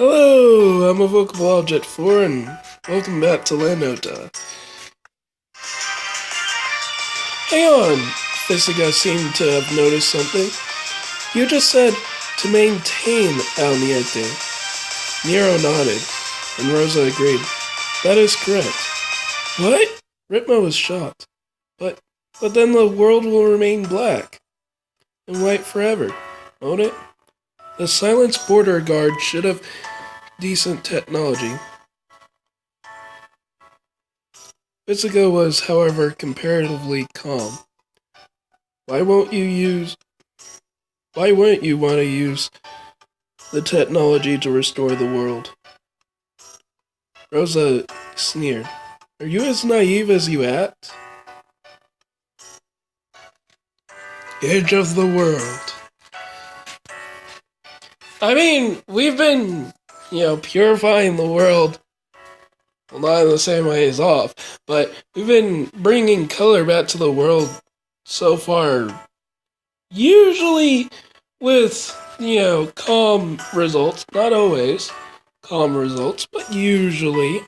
Hello, I'm Evocable Object 4 and welcome back to Lanota. Hang on, Physica seemed to have noticed something. You just said to maintain al niente. Nero nodded, and Rosa agreed. That is correct. What? Ritmo was shocked. But then the world will remain black and white forever, won't it? The Silence Border Guard should have decent technology. Physica was, however, comparatively calm. Why won't you want to use the technology to restore the world? Rosa sneered. Are you as naive as you act? Edge of the world. I mean, we've been, purifying the world. Well, not in the same way as off, but we've been bringing color back to the world so far. Usually with, calm results. Not always calm results, but usually.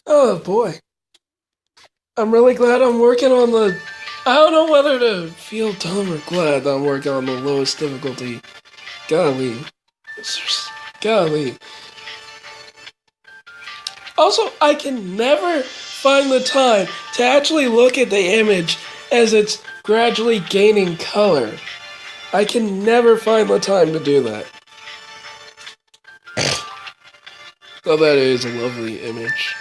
Oh boy. I'm really glad I'm working on the... I don't know whether to feel dumb or glad that I'm working on the lowest difficulty. Golly. Golly. Also, I can never find the time to actually look at the image as it's gradually gaining color. I can never find the time to do that. Oh, that is a lovely image.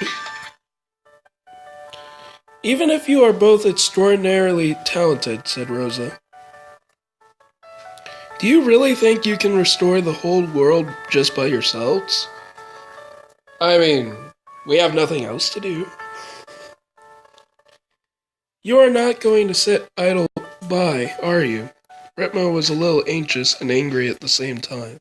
Even if you are both extraordinarily talented, said Rosa, Do you really think you can restore the whole world just by yourselves? I mean, we have nothing else to do. You are not going to sit idle by, are you? Ritmo was a little anxious and angry at the same time.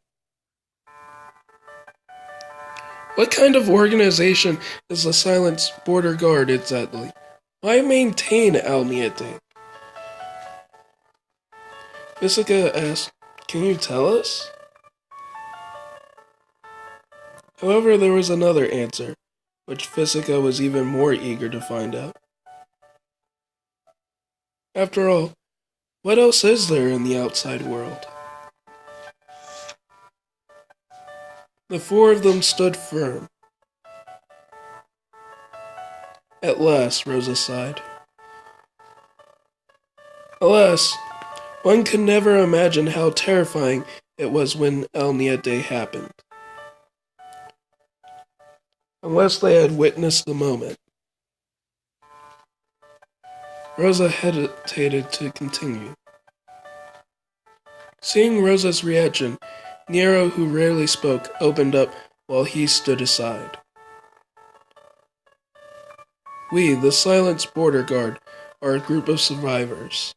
What kind of organization is the Silence Border Guard exactly? Why maintain Alniete? Visica asked, "Can you tell us?" However, there was another answer, which Visica was even more eager to find out. After all, what else is there in the outside world? The four of them stood firm. At last, Rosa sighed. Alas, one could never imagine how terrifying it was when El Niete happened. Unless they had witnessed the moment. Rosa hesitated to continue. Seeing Rosa's reaction, Nero, who rarely spoke, opened up while he stood aside. We, the Silence Border Guard, are a group of survivors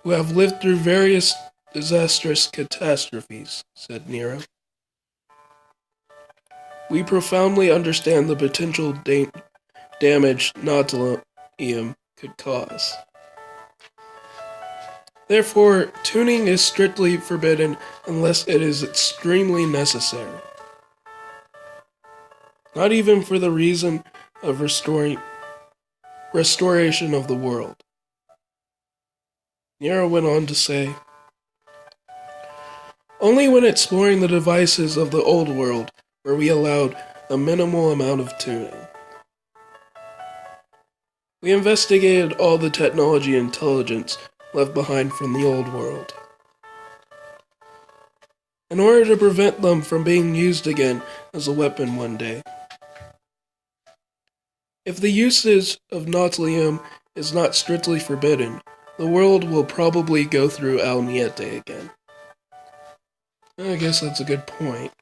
who have lived through various disastrous catastrophes, said Nero. We profoundly understand the potential damage Nautiluum could cause. Therefore, tuning is strictly forbidden unless it is extremely necessary. Not even for the reason of restoration of the world. Nero went on to say, only when exploring the devices of the old world were we allowed a minimal amount of tuning. We investigated all the technology and intelligence left behind from the old world, in order to prevent them from being used again as a weapon one day. If the usage of Nautiluum is not strictly forbidden, the world will probably go through Alniete again. I guess that's a good point.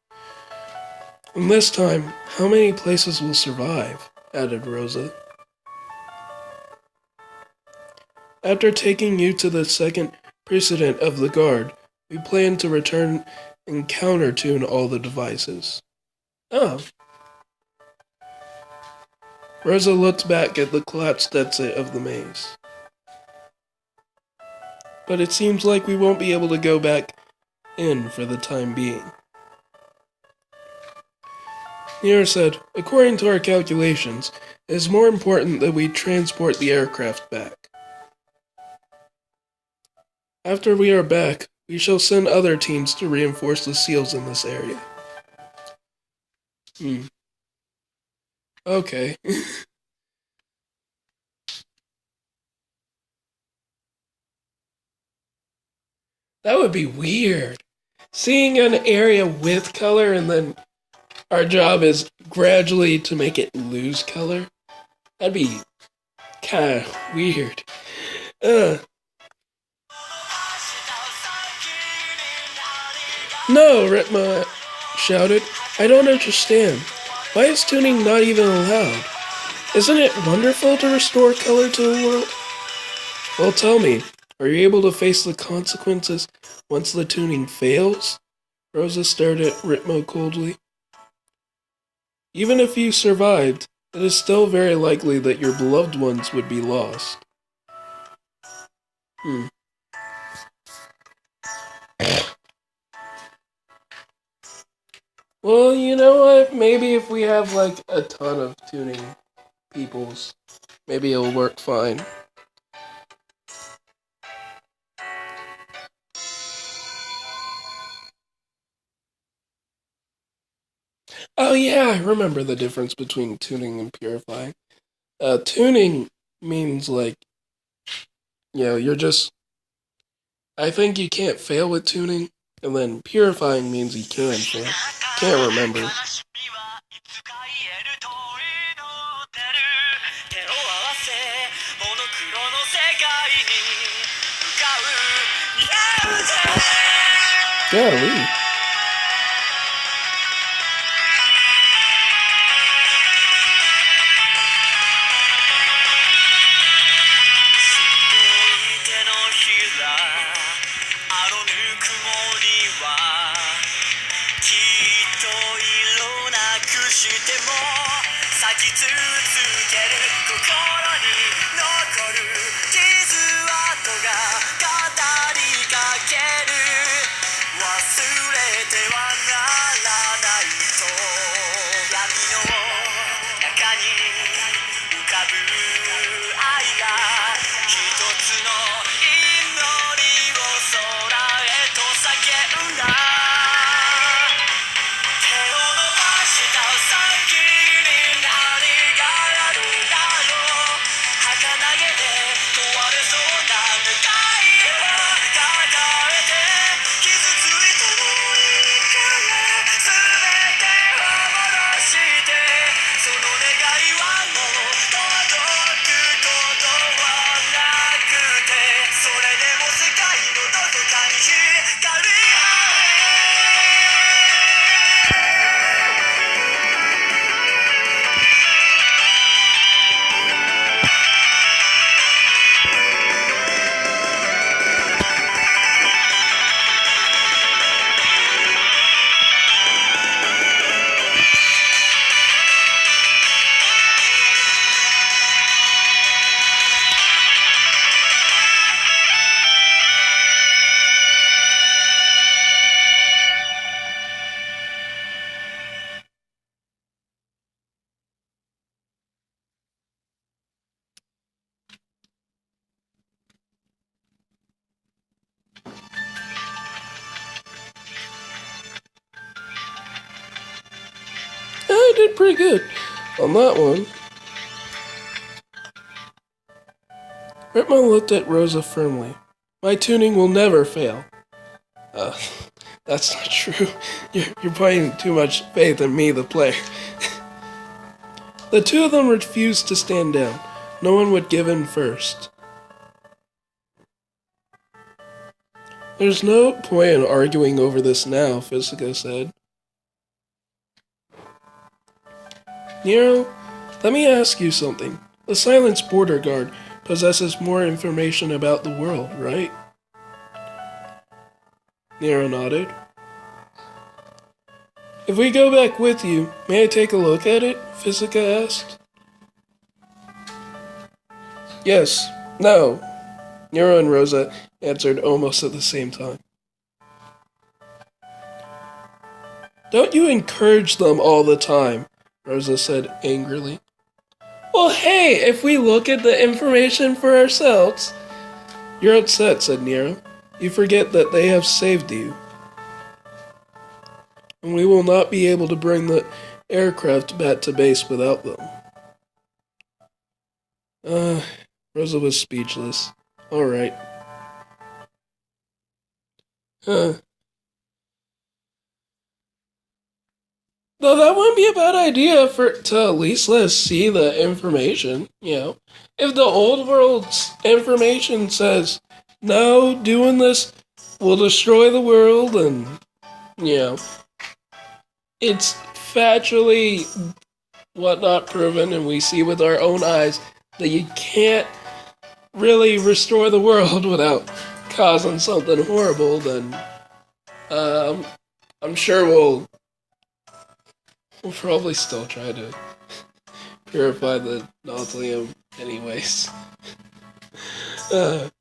And this time, how many places will survive? Added Rosa. After taking you to the second precedent of the guard, we plan to return and counter-tune all the devices. Oh. Rosa looked back at the collapsed exit of the maze. But it seems like we won't be able to go back in for the time being. Nero said, according to our calculations, it is more important that we transport the aircraft back. After we are back, we shall send other teams to reinforce the seals in this area. Okay. That would be weird. Seeing an area with color and then our job is gradually to make it lose color. That'd be kind of weird. No, Ritma shouted. I don't understand. Why is tuning not even allowed? Isn't it wonderful to restore color to the world? Well, tell me, are you able to face the consequences once the tuning fails? Rosa stared at Ritmo coldly. Even if you survived, it is still very likely that your beloved ones would be lost. Well, you know what? Maybe if we have like a ton of tuning peoples, maybe it'll work fine. Oh yeah, I remember the difference between tuning and purifying. Tuning means like, you're just... I think you can't fail with tuning, and then purifying means you can fail. Can't remember. Golly. I did pretty good on that one. Ritmo looked at Rosa firmly. My tuning will never fail. That's not true. You're putting too much faith in me, the player. The two of them refused to stand down. No one would give in first. There's no point in arguing over this now, Physica said. Nero, let me ask you something. The Silence Border Guard possesses more information about the world, right? Nero nodded. If we go back with you, may I take a look at it? Physica asked. Yes. No. Nero and Rosa answered almost at the same time. Don't you encourage them all the time, Rosa said angrily. Well, hey, if we look at the information for ourselves. You're upset, said Nero. You forget that they have saved you. And we will not be able to bring the aircraft back to base without them. Rosa was speechless. Alright. Though that wouldn't be a bad idea to at least let us see the information, you know. If the old world's information says, no, doing this will destroy the world, and, you know, it's factually whatnot proven, and we see with our own eyes that you can't really restore the world without causing something horrible, then I'm sure we'll probably still try to purify the Nautilium anyways.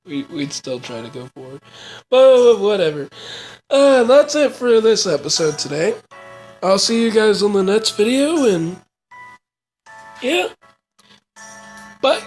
We'd still try to go forward. But whatever. That's it for this episode today. I'll see you guys on the next video, and yeah. Bye.